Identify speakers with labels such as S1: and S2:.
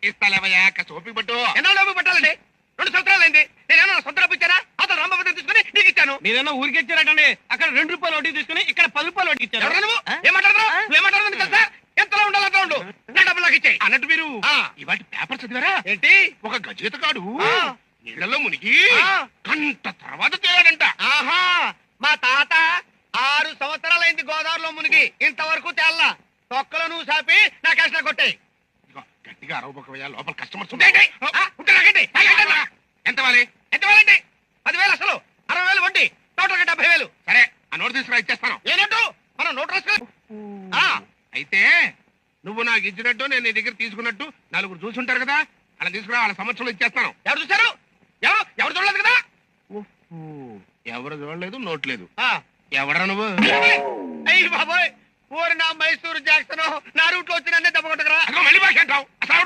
S1: ఇస్తాలేవయ్యా ఓపిక పట్టు.
S2: ఎన్నాళ్ళు ఓపిక పట్టాలండి? 2 సంవత్సరాలు అయింది. నేనేమన్నా సొంత డబ్బు ఇచ్చానా? అతను రామభద్రం తీసుకుని నీకు ఇచ్చాను.
S3: మీరేమో ఊరికి ఇచ్చారటండి, అక్కడ 2 రూపాయలు వడ్డీ తీసుకుని ఇక్కడ 10 రూపాయలు వడ్డీ ఇచ్చారు.
S2: ఎవరు నువ్వు? ఏం మాట్లాడుతున్నావు? నువ్వేం మాట్లాడుతుంది తెలుసా? ఎంతలో ఉండాలి అంతలో ఉండు. నా డబ్బులు నాకు ఇచ్చేయి.
S1: అన్నట్టు మీరు
S2: ఆ.
S1: ఇవాటి పేపర్ చదివారా?
S2: ఏంటి?
S1: ఒక గజేతగాడు
S2: ఆ.
S1: నీళ్లలో మునిగి
S2: ఆ.
S1: గంట తర్వాత తేలాడంట.
S2: ఆహా, మా తాత 6 సంవత్సరాలైంది గోదావరిలో మునిగి, ఇంతవరకు తేల్లా. తొక్కలో నువ్వు సాపి నా కష్టం కొట్టాయి.
S1: ఇదిగో, గట్టిగా అరవబోకవయ్యా, లోపల కస్టమర్స్
S2: ఏంటి? ఆ, ఉంటే నాకేంటి? నాకేంటి?
S1: ఎంత వాలి?
S2: ఎంత వేలండి? 10,000 అసలు, 60,000 వడ్డీ, టోటల్గా 70,000.
S1: సరే, ఆ నోటు తీసుకురా, ఇచ్చేస్తాను.
S2: ఏనట్టు? మనం నోట్ రాసుకో.
S1: అయితే నువ్వు నాకు ఇచ్చినట్టు నేను నీ దగ్గర తీసుకున్నట్టు నలుగురు చూసుంటారు కదా, అలా తీసుకురా, వాళ్ళ సంవత్సరంలో ఇచ్చేస్తాను.
S2: ఎవరు చూశారు? ఎవరు చూడలేదు కదా?
S1: ఎవరు చూడలేదు, నోట్ లేదు.
S2: ఆ.
S1: ఎవరా నువ్వు?
S2: అయ్యి బాబోయ్, ఊరి నా మైసూరు జాక్సన్ నా రూట్లో వచ్చి నన్నే దెబ్బ కొట్టకరా.
S1: అదిగో మళ్ళీ భాష అంటావు. అసలు